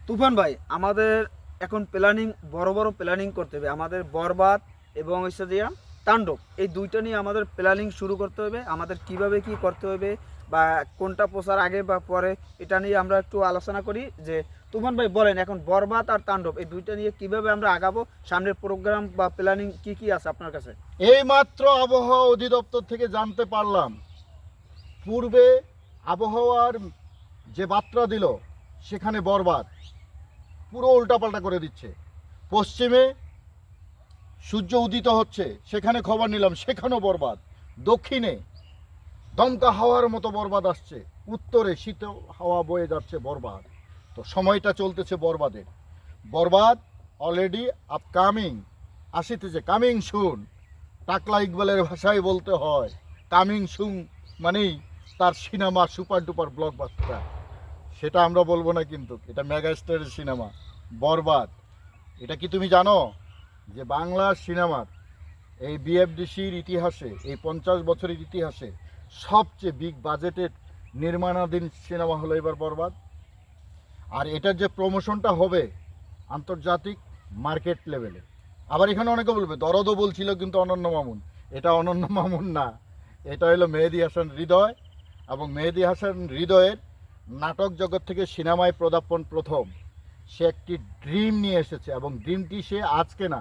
তুফান ভাই, আমাদের এখন প্ল্যানিং, বড় বড় প্ল্যানিং করতে হবে। আমাদের বরবাদ এবং হচ্ছে যে তাণ্ডব, এই দুইটা নিয়ে আমাদের প্ল্যানিং শুরু করতে হবে। আমাদের কিভাবে কি করতে হবে বা কোনটা প্রচার আগে বা পরে, এটা নিয়ে আমরা একটু আলোচনা করি। যে তুফান ভাই বলেন, এখন বরবাদ আর তাণ্ডব এই দুইটা নিয়ে কিভাবে আমরা আগাবো, সামনের প্রোগ্রাম বা প্ল্যানিং কি কি আছে আপনার কাছে? এই মাত্র আবহাওয়া অধিদপ্তর থেকে জানতে পারলাম, পূর্বে আবহাওয়ার যে বার্তা দিল সেখানে বরবাদ পুরো উল্টাপাল্টা করে দিচ্ছে। পশ্চিমে সূর্য উদিত হচ্ছে, সেখানে খবর নিলাম সেখানেও বরবাদ। দক্ষিণে দমকা হাওয়ার মতো বরবাদ আসছে, উত্তরে শীতল হাওয়া বয়ে যাচ্ছে বরবাদ। তো সময়টা চলতেছে বরবাদের। বরবাদ অলরেডি আপকামিং, আসিতেছে, কামিং সুন। টাকলা ইকবালের ভাষায় বলতে হয় কামিং সুন মানেই তার সিনেমা সুপার ডুপার ব্লকবাস্টার। সেটা আমরা বলবো না, কিন্তু এটা মেগাস্টারের সিনেমা বরবাদ। এটা কি তুমি জানো যে বাংলা সিনেমার এই বিএফডিসির ইতিহাসে, এই 50 বছরের ইতিহাসে সবচেয়ে বিগ বাজেটের নির্মাণাধীন সিনেমা হলো এবার বরবাদ। আর এটার যে প্রমোশনটা হবে আন্তর্জাতিক মার্কেট লেভেলে। আবার এখানে অনেকে বলবে দরদও বলছিল কিন্তু অনন্য মামুন। এটা অনন্য মামুন না, এটা হলো মেহেদী হাসান হৃদয়। এবং মেহেদী হাসান হৃদয়ের নাটক জগৎ থেকে সিনেমায় পদার্পণ প্রথম। সে একটি ড্রিম নিয়ে এসেছে, এবং ড্রিমটি সে আজকে না,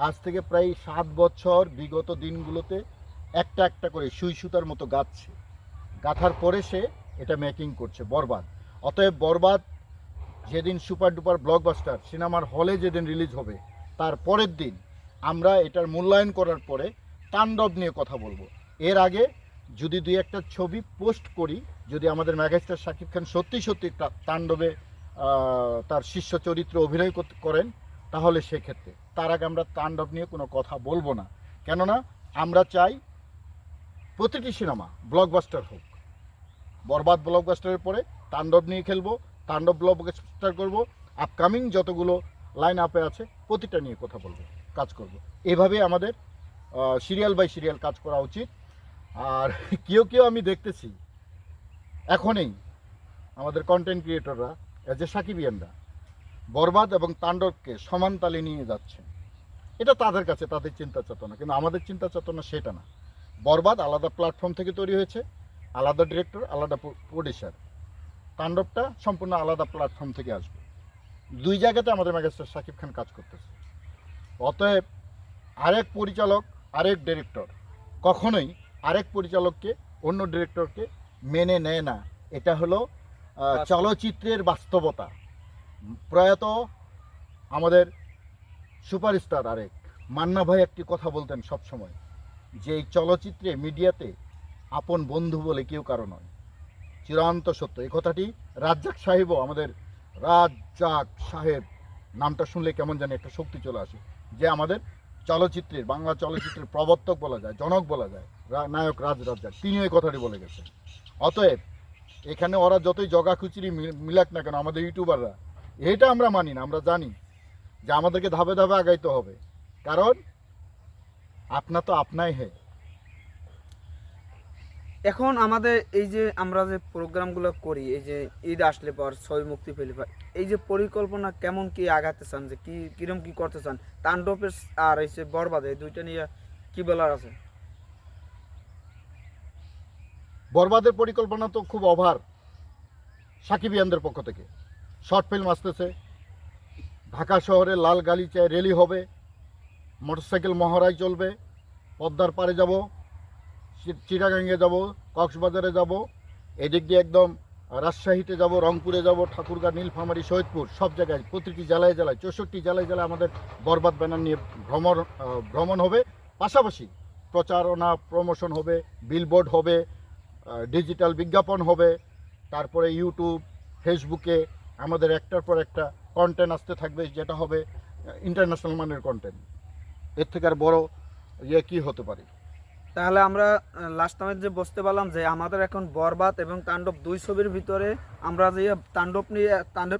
আজ থেকে প্রায় 7 বছর বিগত দিনগুলোতে একটা একটা করে সুই সুতার মতো গাঁথছে। গাঁথার পরে সে এটা মেকিং করছে বরবাদ। অতএব বরবাদ যেদিন সুপার ডুপার ব্লকবাস্টার সিনেমার হলে যেদিন রিলিজ হবে, তার পরের দিন আমরা এটার মূল্যায়ন করার পরে তাণ্ডব নিয়ে কথা বলবো। এর আগে যদি দুই একটা ছবি পোস্ট করি, যদি আমাদের মেগাস্টার শাকিব খান সত্যি সত্যি তাণ্ডবে তার শিষ্য চরিত্রে অভিনয় করেন, তাহলে সেক্ষেত্রে তার আগে আমরা তাণ্ডব নিয়ে কোনো কথা বলবো না। কেননা আমরা চাই প্রতিটি সিনেমা ব্লকবাস্টার হোক। বরবাদ ব্লকবাস্টারের পরে তাণ্ডব নিয়ে খেলবো, তাণ্ডব ব্লকবাস্টার করব, আপকামিং যতগুলো লাইন আপে আছে প্রতিটা নিয়ে কথা বলবো, কাজ করব। এভাবে আমাদের সিরিয়াল বাই সিরিয়াল কাজ করা উচিত। আর কেউ কেউ আমি দেখতেছি এখনই আমাদের কন্টেন্ট ক্রিয়েটররা, এজ এ সাকিবিয়ানরা, বরবাদ এবং তাণ্ডবকে সমান তালে নিয়ে যাচ্ছেন। এটা তাদের কাছে তাদের চিন্তা চেতনা, কিন্তু আমাদের চিন্তা চেতনা সেটা না। বরবাদ আলাদা প্ল্যাটফর্ম থেকে তৈরি হয়েছে, আলাদা ডিরেক্টর, আলাদা প্রডিউসার। তাণ্ডবটা সম্পূর্ণ আলাদা প্ল্যাটফর্ম থেকে আসবে। দুই জায়গাতে আমাদের মেগাস্টার শাকিব খান কাজ করতেছে। অতএব আরেক পরিচালক, আরেক ডিরেক্টর কখনোই আরেক পরিচালককে, অন্য ডিরেক্টরকে মেনে নেয় না। এটা হলো চলচ্চিত্রের বাস্তবতা। প্রয়াত আমাদের সুপারস্টার আরেক মান্না ভাই একটি কথা বলতেন সবসময়, যে এই চলচ্চিত্রে, মিডিয়াতে আপন বন্ধু বলে কেউ কারো নয়। চিরান্ত সত্য। এই কথাটি রাজ্জাক সাহেবও, আমাদের রাজ্জাক সাহেব নামটা শুনলে কেমন জানি একটা শক্তি চলে আসে, যে আমাদের চলচ্চিত্রের, বাংলা চলচ্চিত্রের প্রবর্তক বলা যায়, জনক বলা যায়, নায়ক রাজ্জাক, তিনিও এই কথাটি বলে গেছেন। অতএব এখানে ওরা যতই জগা খুচুরি মিলাক না কেন, আমাদের ইউটিউবাররা, এটা আমরা মানি না। আমরা জানি যে আমাদেরকে ধাপে ধাপে আগাইতে হবে, কারণ আপনা তো আপনাই হে। এখন আমাদের এই যে আমরা যে প্রোগ্রামগুলো করি, এই যে ঈদ আসলে পর, ছবি মুক্তি পেলে পর, এই যে পরিকল্পনা কেমন কি আগাতে চান, যে কি কিরম কি করতে চান, তাণ্ডবের আর এই যে বরবাদ, এই দুইটা নিয়ে কি বলার আছে? বরবাদের পরিকল্পনা তো খুব ওভার সাকিবিয়ানদের পক্ষ থেকে। শর্ট ফিল্ম আসতেছে, ঢাকা শহরে লাল গালিচায় র্যালি হবে, মোটরসাইকেল মহড়ায় চলবে, পদ্মার পাড়ে যাব, চিটাগাঙ্গে যাব, কক্সবাজারে যাব, এদিক দিয়ে একদম রাজশাহীতে যাব, রংপুরে যাব, ঠাকুরগাঁ, নীলফামারী, শহীদপুর, সব জায়গায়, প্রতিটি জেলায় জেলায়, 64 জেলায় জেলায় আমাদের বরবাদ ব্যানার নিয়ে ভ্রমণ হবে। পাশাপাশি প্রচারণা, প্রমোশন হবে, বিলবোর্ড হবে, ডিজিটাল বিজ্ঞাপন হবে, তারপরে ইউটিউব, ফেসবুকে আমাদের একটার পর একটা কন্টেন্ট আসতে থাকবে, যেটা হবে ইন্টারন্যাশনাল মানের কন্টেন্ট। এর থেকে আর বড় ইয়ে কী হতে পারে? তাহলে আমরা লাস্ট টাইমে যে বুঝতে পারলাম যে আমাদের এখন বরবাদ এবং তাণ্ডব দুই ছবির ভিতরে আমরা যে তাণ্ডব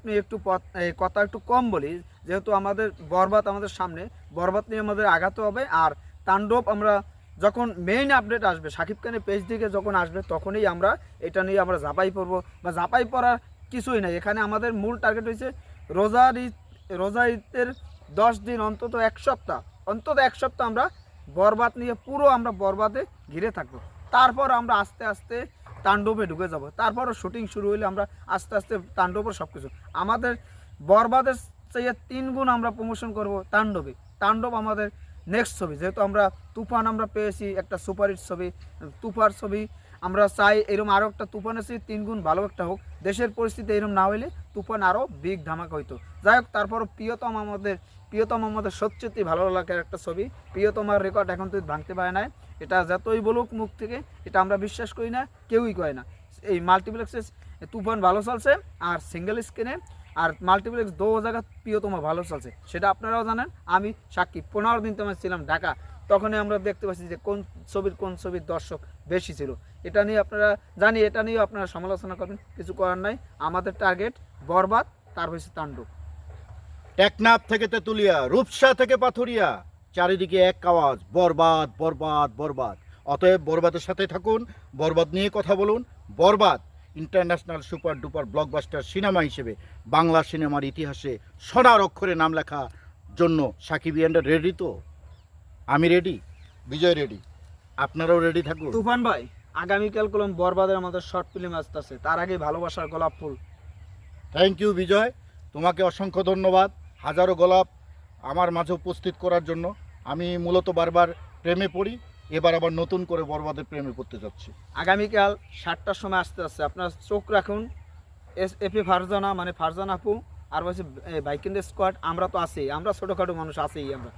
নিয়ে একটু কথা একটু কম বলি, যেহেতু আমাদের বরবাদ আমাদের সামনে, বরবাদ নিয়ে আমাদের আগাতে হবে। আর তাণ্ডব আমরা যখন মেইন আপডেট আসবে শাকিব খানের পেজ থেকে যখন আসবে, তখনই আমরা এটা নিয়ে আমরা ঝাঁপাই পড়বো। বা ঝাঁপাই পড়ার কিছুই নাই, এখানে আমাদের মূল টার্গেট হয়েছে রোজা ঈদের 10 দিন অন্তত এক সপ্তাহ আমরা বরবাদ নিয়ে পুরো আমরা বরবাদে ঘিরে থাকবো। তারপর আমরা আস্তে আস্তে তাণ্ডবে ঢুকে যাব। তারপরও শুটিং শুরু হলে আমরা আস্তে আস্তে তাণ্ডবের সব কিছু আমাদের বরবাদের চেয়ে 3 গুণ আমরা প্রমোশন করব তাণ্ডবে। তাণ্ডব আমাদের নেক্সট ছবি, যেহেতু আমরা তুফান আমরা পেয়েছি একটা সুপারহিট ছবি, তুফার ছবি আমরা চাই এরকম আরও একটা তুফানের চেয়ে 3 গুণ ভালো একটা হোক। দেশের পরিস্থিতি এরকম না হইলে তুফান আরও বিগ ধামাকা হইতো। যাই হোক, তারপরও প্রিয়তম আমাদের সবচেয়ে ভালো লাগার একটা ছবি। প্রিয়তমার রেকর্ড এখন তুই ভাঙতে পারে না, এটা যতই বলুক মুখ থেকে, এটা আমরা বিশ্বাস করি না, কেউই করে না। এই মাল্টিপ্লেক্সে তুফান ভালো চলছে, আর সিঙ্গেল স্ক্রিনে আর মাল্টিপ্লেক্স 2 জায়গা প্রিয়তমা ভালো চলছে, সেটা আপনারাও জানেন, আমি সাক্ষী। 15 দিন তোমার ছিলাম ঢাকা, তখনই আমরা দেখতে পাচ্ছি যে কোন ছবির দর্শক বেশি ছিল। এটা নিয়ে আপনারা সমালোচনা করবেন, কিছু করার নাই। আমাদের টার্গেট বরবাদ, তার হয়েছে তাণ্ডব। টেকনাফ থেকে তেতুলিয়া, রূপসা থেকে পাথুরিয়া, চারিদিকে এক আওয়াজ, বরবাদ বরবাদ বরবাদ। অতএব বরবাদের সাথে থাকুন, বরবাদ নিয়ে কথা বলুন। Borbaad international super duper blockbuster cinema হিসেবে বাংলা সিনেমার ইতিহাসে সোনার অক্ষরে নাম লেখার জন্য সাকিবিয়ানরা রেডি তো? আমি রেডি, বিজয় রেডি, আপনারাও রেডি থাকুন। তুফান ভাই, আগামীকাল কলম বরবাদের আমাদের শর্ট ফিল্ম আসতেছে, তার আগে ভালোবাসার গোলাপ ফুল। থ্যাংক ইউ বিজয়, তোমাকে অসংখ্য ধন্যবাদ হাজারো গোলাপ আমার মাঝে উপস্থিত করার জন্য। আমি মূলত বারবার প্রেমে পড়ি, এবার আবার নতুন করে বরবাদের প্রেমে পড়তে যাচ্ছি। আগামীকাল 7টার সময় আসতে আপনারা চোখ রাখুন। এপি ফারজানা, মানে ফারজানা আপু, আর হচ্ছে বাইকিং স্কোয়াড, আমরা তো আছি, আমরা ছোটোখাটো মানুষ আছেই আমরা।